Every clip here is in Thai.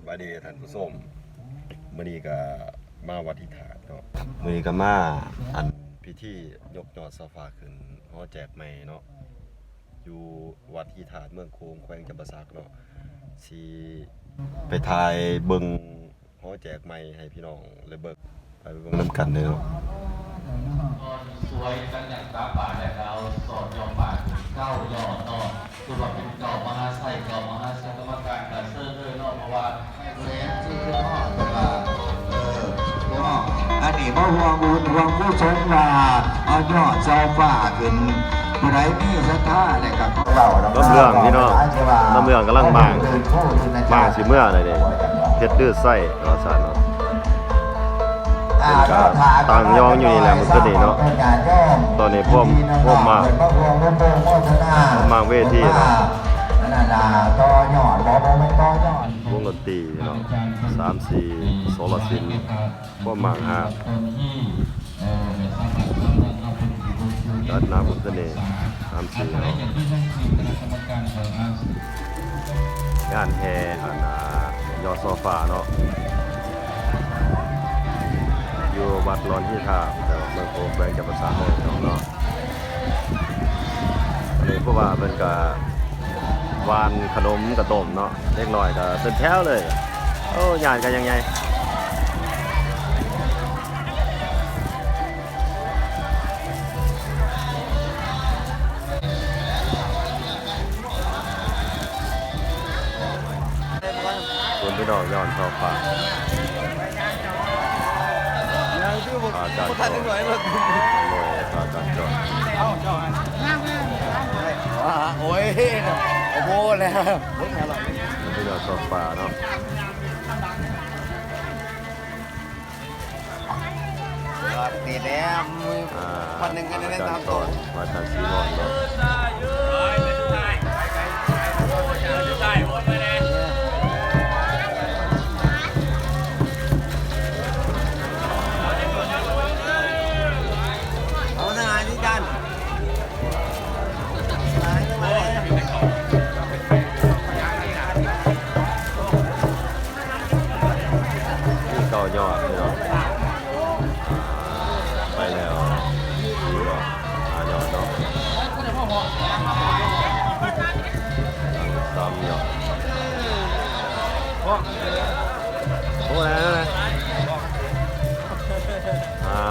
บายดีท่านผู้ชมมื้อนี้ก็มาวัดที่ถาดเนาะมื้อนี้ก็มาอันพิธียกยอดโซฟาขึ้นหอแจกใหม่เนาะอยู่วัดที่ถาดเมืองโคงแขวงจำปาสักเนาะสิไปถ่ายเบิ่งหอแจกใหม่ให้พี่น้องเลยเบิ่งไปเบิ่งนำกันเนาะสวยกันอย่างตาป่าแต่เราสอดยอมป่าเก้ายอดนอกคือว่าเป็นเก่ามหาไส้เก่ามหาไส้กรรมการการเซิร์ฟเลยนอกเพราะว่าเลี้ยงชื่อขึ้นหอดแต่ว่าอันนี้มาห่วงบุญห่วงผู้ชมว่าเอายอดเสาฟ้าขึ้นผู้ใดมีศรัทธาอะไรกับเราน้ำเมืองพี่น้องน้ำเมืองกำลังบางสิเมื่ออะไรเนี่ยเพชรดื้อไส้เนาะสารเนาะต่างยองอยู่นี่แหละมันก็ดีเนาะตอนนี้พวกมาเวทีเนาะวงดนตรีเนาะ3-4โซลาซินพวกมากฮะดัดน้ำมันก็ดี3-4เนาะงานแห่ยอดโซฟาเนาะอยู่วัดร้อนที่ท่าแต่เมืองโคงแขวงจำปาสักเลยเนาะอันนี้เพราะว่าเป็นกะวานขนมกระต้มเนาะเล็กน้อยก็เป็นแถวเลยโอ้ยานกันยังไงส่วนพี่น้องย้อนชอบฝากอาจารย์จอดเลยอาจารย์จอดโอ้ยโอ้โหแล้วที่เราชอบป่าเนาะตีแล้วคนหนึ่งก็ได้ตามตัววัดทางสีนอนเนาะยอดเนาะไปแล้วดูเนาะยอดเนาะซ้ำยอดโอ้แล้วนะ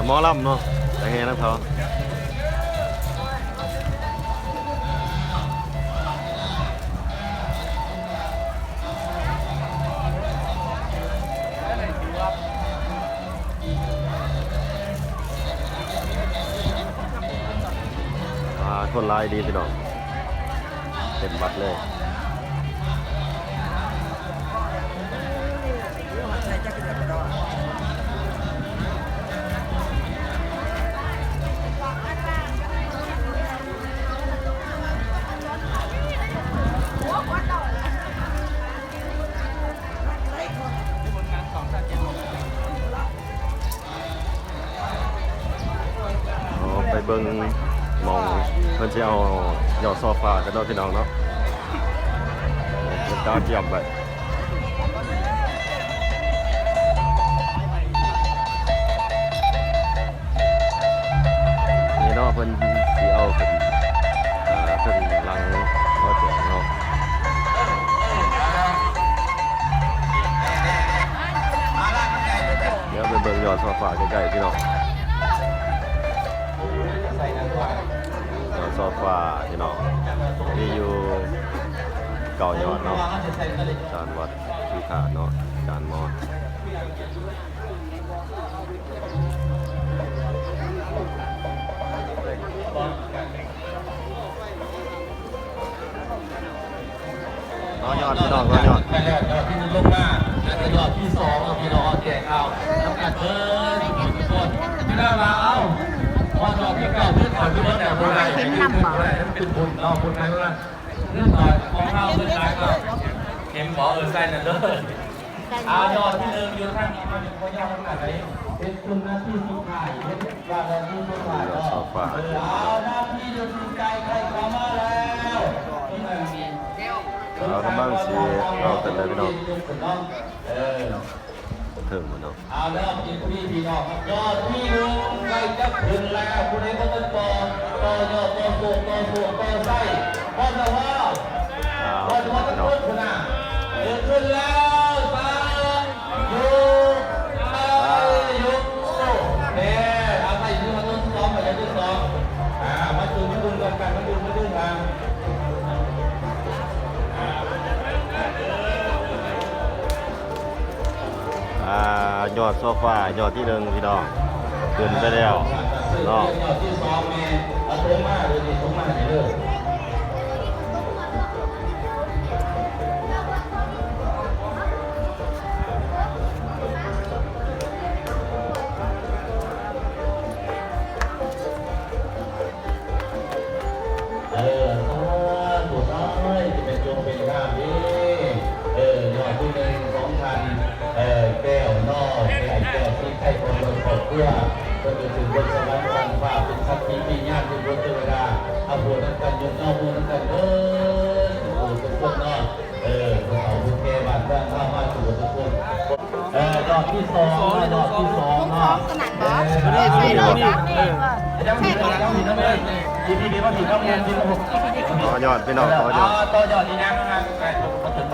หมอลำเนาะแต่ไงนะเขาคนลายดีพี่น้องเต็มบัตรเลยไปเบิ้งมองเพื่อนจะเอายอดโซฟากันเนาะพี่น้องเนาะเป็นดาวเทียมไปนี่เนาะเพื่อนสีเอาขึ้นหลังหัวแจกเนาะเดี๋ยวไปเบิ่งยอดโซฟาใกล้ๆพี่น้องโซฟาพี่น้องมีอยู่เก่ายอดเนาะจานวัดที่ขาเนาะจานมอดน้อยอดพี่น้องน้อยอดไปแล้วยอดที่1ลงมาแล้วก็ยอดที่2พี่น้องแจกเอาทำการเดินทุกคนที่หน้ามาเอาพอจอดที่เก่าเพื่อนถอยไปเมื่อแต่โบราณเป็นนำบ่เป็นบุญเราบุญไหมว่าเรื่องถอยของเราเรื่องไรก็เข็มหมอใส่นั่นเลยเอายอดที่1อยู่ข้างนี้มาอยู่ข้างยอดขนาดไหนเป็นคุณหน้าที่สุดท้ายเป็นว่าหน้าที่สุดท้ายเอาหน้าที่สุดใจใครเข้ามาแล้ว เรากำลังสีเราเต็มเลยพี่น้องถึงหมดเนาะ เอาแล้วพี่น้องยอดที่หนึ่งใกล้จะถึงแล้วคุณเองก็ต้องต่อยอดต่อสูงต่อไส้พอจะว่าพอจะว่าต้องขึ้นคุณอ่ะขึ้นแล้วไปยุกเนี่ยเอาไปที่มาต้นซ้อมมาจากต้นซ้อมมาดูกันมาดูทาง ยอดโซฟายอดที่หนึ่งพี่น้องขึ้นไปแล้วเนาะ ยอดที่สองเนี่ยเอาตรงมาเลยดิตรงมาเลย ตัวน้อยจะเป็นโยมเป็นข้ามนี่ยอดที่หนึ่ง2,000แก้วนอกแก้วที่ใครคนบนขอบเพื่อก็จะถึงบนสวรรค์วันฟ้าเป็นสักทีปีญาติที่บนเทวดาเอาบัวนั่งกันยนเอาบัวนั่งกันบัวทุกคนเนาะพวกเขาบุญแก่บ้านบ้านข้าวบ้านบัวทุกคนยอดที่สองยอดที่สองเนาะใช่เลยครับยังมีน้ำเลยดีมาถึงน้ำเงินดีมาต่อยอดพี่น้องต่อยอด ต่อยอดดีนะมาถึง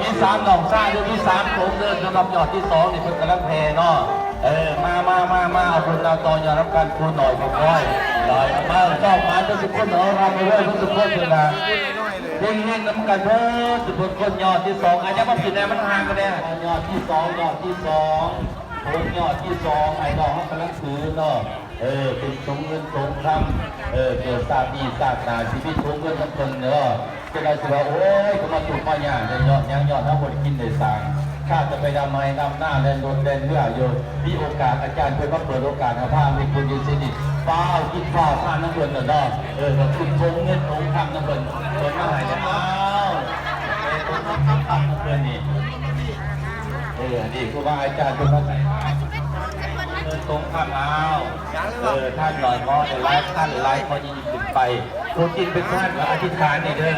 มี3ดอกซ่าด้วยมี3โถงเดินสำหรับยอดที่2นี่เพิ่งกำลังเพเนาะมาเอาคุณเราต่อยอดรับการคูณหน่อยของก้อยลอยมาเจ้ามาทุกคนเนาะเราไปเรื่อยทุกคนเลยนะเล่นน้ำกันเพิ่มทุกคนยอดที่2อาจจะมาผิดแน่มันห่างกันแน่ยอดที่2ยอดที่2โถงยอดที่2ไอ้ดอกเขากำลังถือเนาะเป็นสงเงินสงคำเกิดศาสตร์ดีศาสตร์นาชีวิตสงเงินทั้งคนเนาะจะได้สิว่าโอ้ยผมมาถูกมาอย่างในยอดทั้งหมดกินได้สั่งข้าจะไปดำไม้ดำหน้าเล่นรถเล่นเพื่ออยู่มีโอกาสอาจารย์เพื่อมาเปิดโอกาสให้พามีคุณยืนสนิทป้ากินข้าวข้าน้ำเงินเนาะก็คุณสงเงินสงคำน้ำเงินคนมาให้เนี่ยคนทำน้ำเงินนี่นี่ครูบาอาจารย์เป็นมาตรงข้ามเอาท่านหน่อยก็ในไลฟ์ท่านไลฟ์พอยิงขึ้นไปคนกินเป็นท่านอธิษฐานนี่เด้อ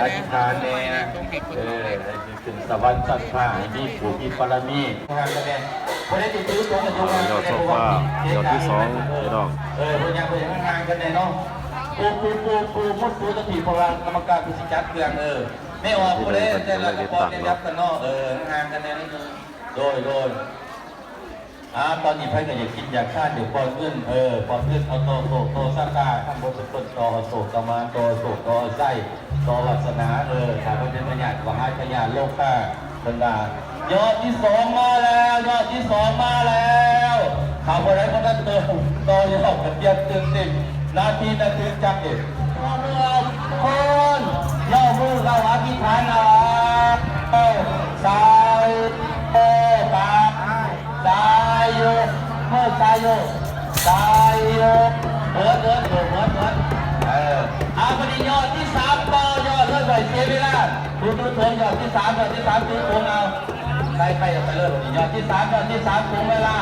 อธิษฐานเนี่ยถึงสวรรค์สัตว์ผ่ามีผู้มีบารมีทางกันเนี่ยคนได้ติดตื้อตรงกันอยู่ ยอดโซฟายอดที่2พี่น้อง พวกยังทางกันเนี่ยเนาะมุดตะผีพลังกรรมการพิจิตรเกลืองไม่ออกเลยแต่ละกระป๋องเนี่ยยับกันเนาะทางกันเนี่ยโดยตอนนี้ไพ่ก็อยากกินอยากฆ่าเดี๋ยวปอนขึ้นปอนขึ้นเอาโตสักกาข้างบนสุดต้นโตโศกตมาโตโศกโตไส้โตวัสนาถามว่าเป็นปัญญาว่าให้ปัญญาโลกข้าบรรดายอดที่2มาแล้วยอดที่2มาแล้วข่าวอะไรก็นั่นโตยอดกระเทียมตึงนาทีจับเด็กคนย่อมือเราอธิษฐานสายปากสายโยเมื่อสายโยเหมือนเอาพอดียอดที่3ต่อยอดเลยไปเสียเวลาดูทงยอดที่3ดูทงเอาใครไปเลยยอดที่3ทงเวลา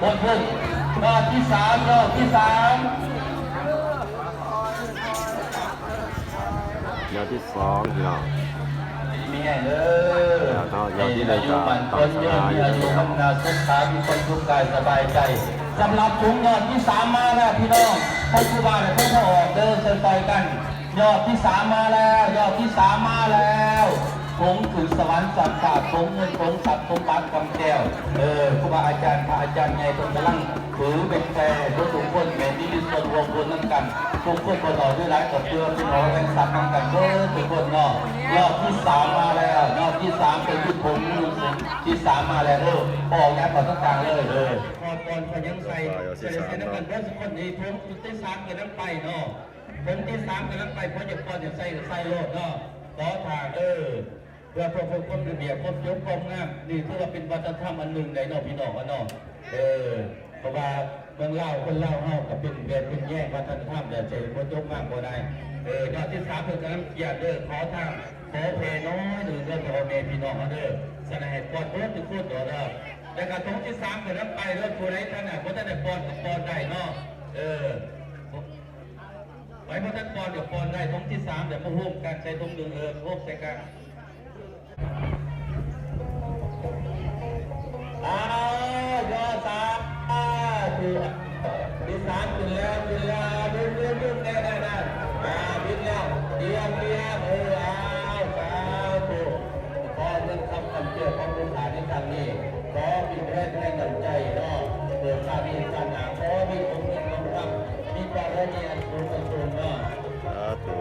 บนขึ้นยอดที่3ยอดที่2พี่น้องมีไงอายุมันคนเยอะมีอายุคำนาสุขขามีคนทุกข์กายสบายใจสำหรับถุงยอดที่3มาแล้วพี่น้องท่านครูบาเนี่ยท่านออกเดินเชิญต่อยกันยอดที่3มาแล้วยอดที่3มาแล้วผงถึงสวรรค์สัตว์ศาสตร์ผงเงินผงสัตว์ผงปานกำแก้วครูบาอาจารย์พระอาจารย์ไงคนกำลังถือเป็นแพรทุกคนแม่ที่ส่วนรวมคนนั่งกันทุกคนคนต่อด้วยรักกับเพื่อนพี่น้องแรงสัตว์นั่งกันทุกคนเนาะยอดที่3มาแล้วยอดที่3เป็นที่ผงที่3มาแล้วปอกยัดต่อต่างๆเลยพอตอนพยังใส่น้ำกันเพราะทุกคนนี้ผมที่3กันน้ำไปเนาะผมที่3กันน้ำไปเพราะจะก่อนจะใส่โลดเนาะต่อทางเพื่อพวกคนระเบียบคนยกกองงามนี่ถือว่าเป็นวัฒนธรรมอันหนึ่งในนอกพี่น้องเนาะเพราะว่าเมืองเล่าคนเล่าเฮากับเป็นแบบเป็นแยกวัฒนธรรมแต่เจอคนยกมากกว่าได้ยอดที่3เป็นการเกียรติขอทางขอเพน้อยหรือเรื่องของเมพี่น้องแสดงให้ปอดเพิ่มทุกคนต่อได้แต่การตรงที่3เป็นน้ำไปเรื่องผู้ใดท่านเพราะท่านปอดกับปอดได้เนาะไป พอท่านปอนเดี๋ยวปอนได้ทงที่3เดี๋ยวมาร่วมกันใส่ทงหนึ่งร่วมใส่กันยอสามคือที่3ขึ้นแล้วดึงได้บินแล้วเตรียมสาธุขอเงินคำเชื่อของลูกหลานในครั้งนี้ขอมีแรงให้ตั้งใจเนาะเกิดชาติศาสนาขอมีองค์เงินองค์คำมีบารมีอันสูงสุดเนาะสาธุ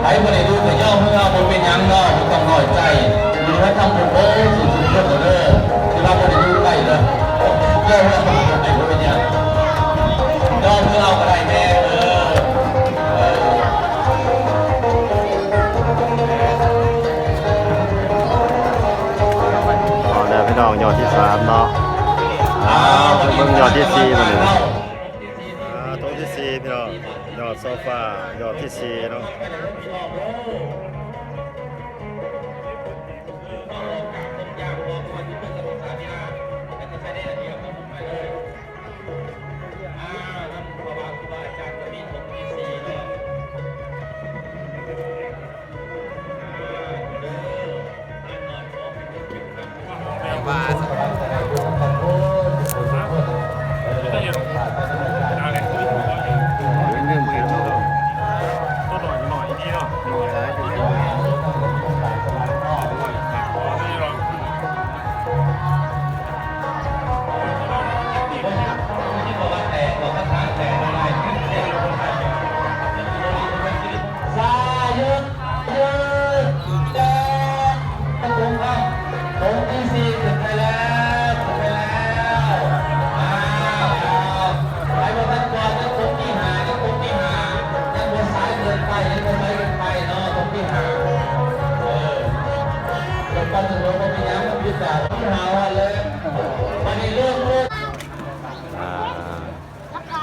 ไอ้คนไหนดูแต่ย่อเมื่อมันเป็นยังเนาะต้องน้อยใจมีพระธรรมบุญสุดเรื่องเด้อที่ว่าคนไหนดูใกล้เลยย่อเมื่อไอ้คนเป็นยังย่อเมื่อเอาอะไรแน่เอาเดี๋ยวพี่น้องยอดที่3เนาะเบิ่งยอดที่4มาเลยตรงที่4พี่น้องยอดโซฟายอดที่4เนาะ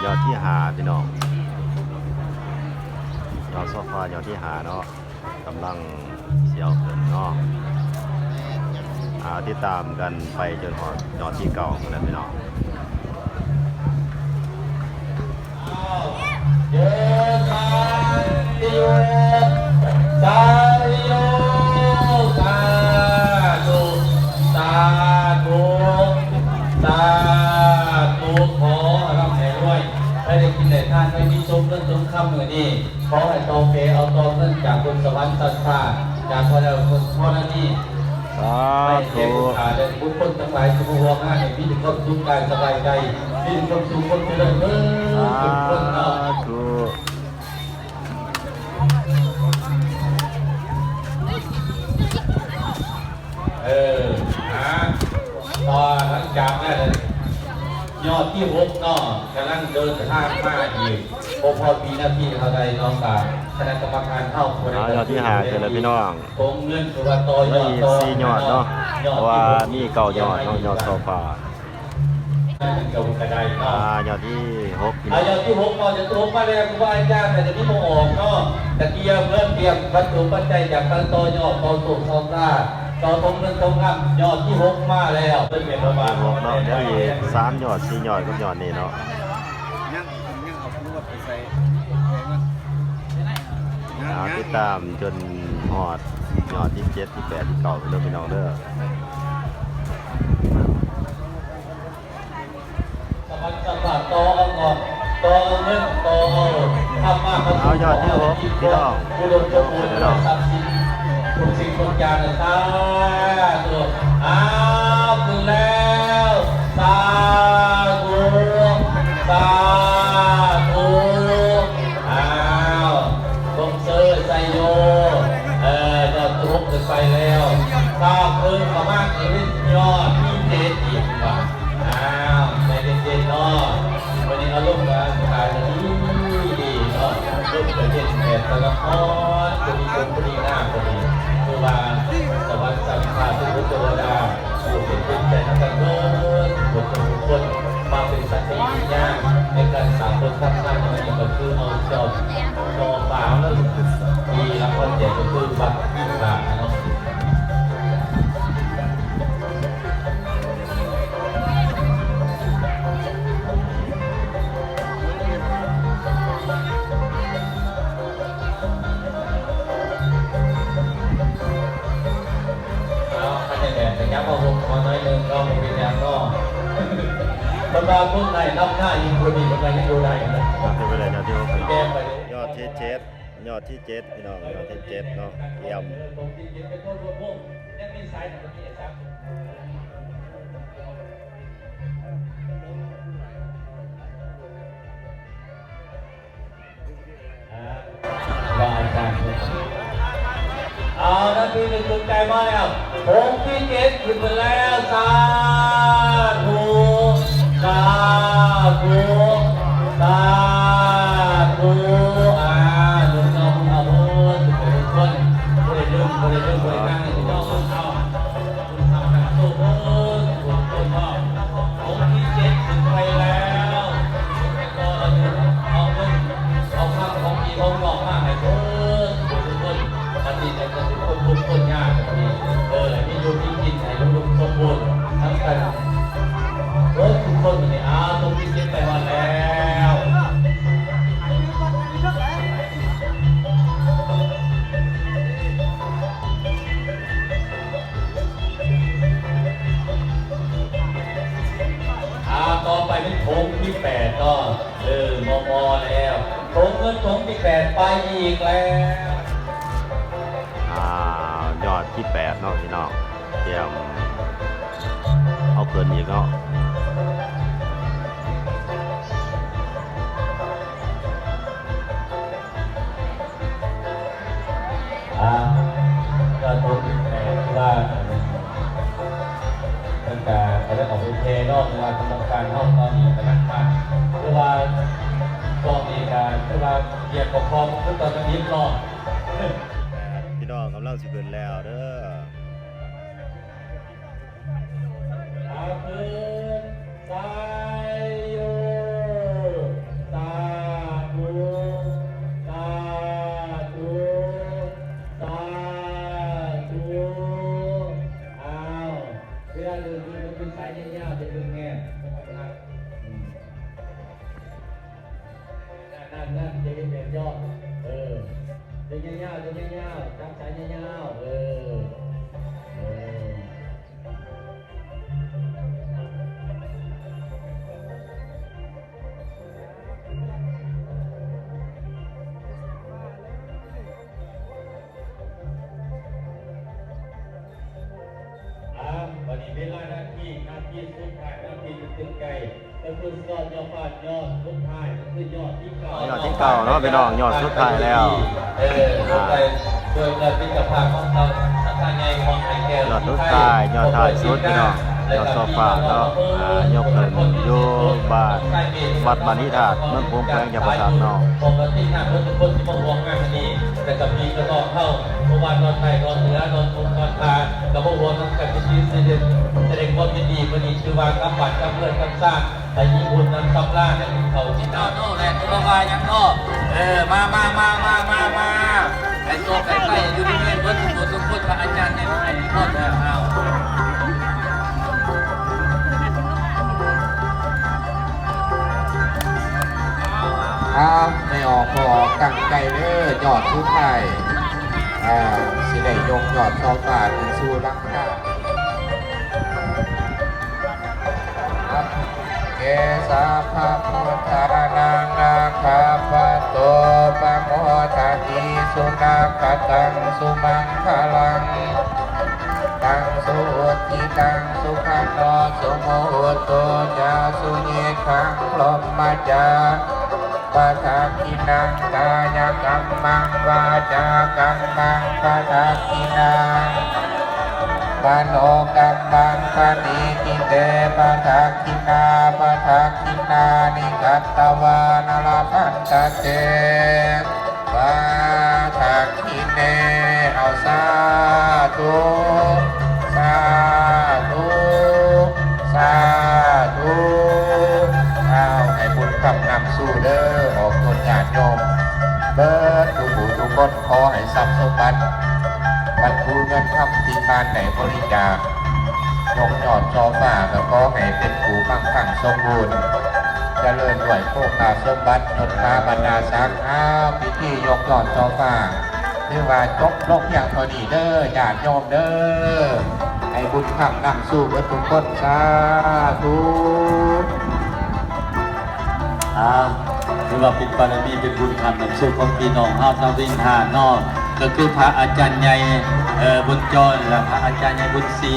ยอดที่5พี่น้องยอดโซฟายอดที่5เนาะกำลังเสียวขึ้นเนาะติดตามกันไปจนหอดยอดที่เก่าแล้วพี่น้องเยอะสาธุสาธุสาธุสาธุขอรับแห่ด้วยให้ได้กินได้ทานไม่มีชมเรื่องชมคำเหมือนนี้ขอให้ตองเปเอาตองเรื่องจากบนสวรรค์สัตว์ฟ้าจากพระเจ้าคนพ่อนั่นนี่ไม่เจ็บขาดเลยบุคคลทั้งหลายทุกหัวหน้าเนี่ยมีแต่ความสุขกายสบายใจมีแต่ความสุขคนเจริญทุกคนเนาะพอหลังจากนั้นยอดที่6เนาะกำลังเดินทางมาอีกพอปีหน้าที่เขาได้น้องตาคณะกรรมการเข้าคนยอดที่5คือแล้วพี่น้องตรงเงินคือว่าต่อยอดต่4ยอดเนาะเพราะว่ามี9ยอดเนาะยอดโซฟายอดที่6พี่น้องยอดที่6ก็จะตรงมาแล้วครูบาอาจารย์แต่จะมีโมออกเนาะแต่เตรียมเริ่มเตรียมวัตถุปัจจัยจากการต่อยอดต่อสุขทองราต่อตรงเงินตรงคำยอดที่6มาแล้วเป็นเประมาณ6เนาะเดี๋ยวอีก3ยอด4ยอดกับยอดนี้เนาะยังเอาลูกไปใส่ติดตามจนหอดยอดที่7ที่8ที่9เด้อพี่น้องเด้อสมัครต่อเอาก่อนต่อเอาเงินต่อเอาทำมากเอายอดที่6พี่น้องผู้ดมจมูกเราทรัพย์สินทุกสิ่งทุกอย่างเลยสาธุขึ้นแล้วสาธุสาธุตรงเซอร์ไซโยยอดทุกขึ้นไปแล้วข้าวเพิ่มมากขึ้นยอดที่เจ็ดอีกว่ะในเจ็ดเนาะวันนี้เราลงกันขายดีเนาะลงไป78ตะละครจะมีคนพอดีหน้าพอดีคือว่าสวรรค์สัมภาทุกเทวดาผู้เป็นใจนักการเงินบุคคลทุกคนมาเป็นสัตย์วิญญาณในการสร้างคนสร้างชาติอะไรก็คือเอาจอบจอปากแล้วมีรางวัลใหญ่ก็คือบัตรที่ขาดเนาะ ว่าคนไหนนำหน้ายิงคนดีคนไหนยังอยู่ได้นะ เป็นไปได้ยอดที่6พี่ แก้ น้อง ไปเลย ยอดที่7ยอดที่7พี่น้องยอดที่7เนาะเยี่ยม ตรงที่เย็นเป็นต้นรวมพวกนั่นมีสายตรงนี้ครับ ว่าอาจารย์เอานาทีหนึ่งตื่นใจมาแล้วโค้งที่เจ็ดขึ้นมาแล้วสาธุสาธุสาธุหนุ่มน้องเอาเงินทุกคนบริเวณบริเวณบริการที่น้องเอาทำการสู้เงินทุกคนก็โค้งที่เจ็ดขึ้นไปแล้วก็เอาเงินเอาข้าวของกินของหลอกมาให้เพิ่มทุกคนปฏิบัติกับทุกคนยากแบบนี้มีอยู่มีกินให้ลูกสมบูรณ์ทั้งกันทุกคนนี่ตรงที่เจ็ดไปวันแล้วต่อไปเป็นโถงที่8ก็มอแล้วโถงเงินโถงที่8ไปอีกแล้ว ยอดที่8เนาะพี่น้องเตรียมเอาเกินอีกเนาะ ก็โถงที่8ว่าตั้งแต่เขาได้ออกไปเทนอกเวลากำลังการห้องตอนนี้กำลังมาเวลากองมีการเวลาเหยียบปกครองก็ตอนนี้รอ พี่น้องกำลังสิขึ้นแล้วเด้อ อาคืนสายโยสาธุสาธุสาธุเวลาเดินมันเป็นสายยาวๆจะดึงแง่นั่นจะเป็นยอดจะยาวๆจะยาวๆจับสายยาวๆวันนี้เวลานาทีสุดท้ายนาทีตึงไก่ก็คือยอดฟาดยอดสุดท้ายก็คือยอดที่เก่าย อดที่เก่าเนาะพี่น้องยอดสุดท้ายแล้ว ลงไปโดยเงินพิจารณาของเราทางไงของไทยแก้วย อดสุดท้ายยอดท้ายสุดพี่น้องยอดโซฟาเนาะยกขึ้นอยู่บ้านวัดบานิธาตุเมืองพงแพงจังหวัดตากเนาะ ปกติถ้าเพื่อนทุกคนที่มาห่วงงานนี้แต่กับมีก็ต้องเข้าเมื่อวานนอนไทยนอนเหนือนอนทุนนอนทากับพวกรวมทั้งกันที่แสดงความยินดีวันนี้คือว่ากับบัตรกับเพื่อนกับสร้างแต่ญี่ปุ่นนั้นซับล่าในเขาที่เจ้าโน่แหละตัววายังโน่มาไอ้ตัวไก่ไก่อยู่ที่นี่เพื่อนทุกคนกับอาจารย์เนี่ยไอ้ทอดแล้วไม่ออกก็ออกตั้งใจเด้อยอดทุกไทยสิได้ยกยอดซอฟ้าเป็นสู่รักษาเกสาภาพุทธานังนาคาปะโตปะโมทานิสุนาคตังสุมังคลังตังสุติตังสุขันโนสุโมโตจาสุเยขังพรหมจาปะทักขินังกายกัมมังวาจากัมมังปะทักขินังมโนกัมมังปณิทิเตปะทักขินาปะทักขินานิกัตตวานลพันตเตปะทักขิเนเอาสาธุสาธุสาธุให้บุญกำนำสู่เด้อออกตนญาติโยมเบิดทุกผู้ทุกคนขอให้ทรัพย์สมบัติบรรทุเงินคำที่ทานในบริจาคยกยอดชอฟ้าแล้วก็ให้เป็นผู้มั่งคั่งสมบูรณ์เจริญด้วยโภคาสมบัติยศถาบรรดาศักดิ์พิธียกยอดชอฟ้าหรือว่าจบโลกอย่างพอดีเด้อญาติโยมเด้อให้บุญคำนำสู่เบิดทุกคนสาธุ อว่าเป็นบารมีเป็นบุญคำนำสู่ของพี่น้องเฮาชาววิ่งหานอกก็คือพระอาจารย์ใหญ่บุญจรและพระอาจารย์ใหญ่บุญศรี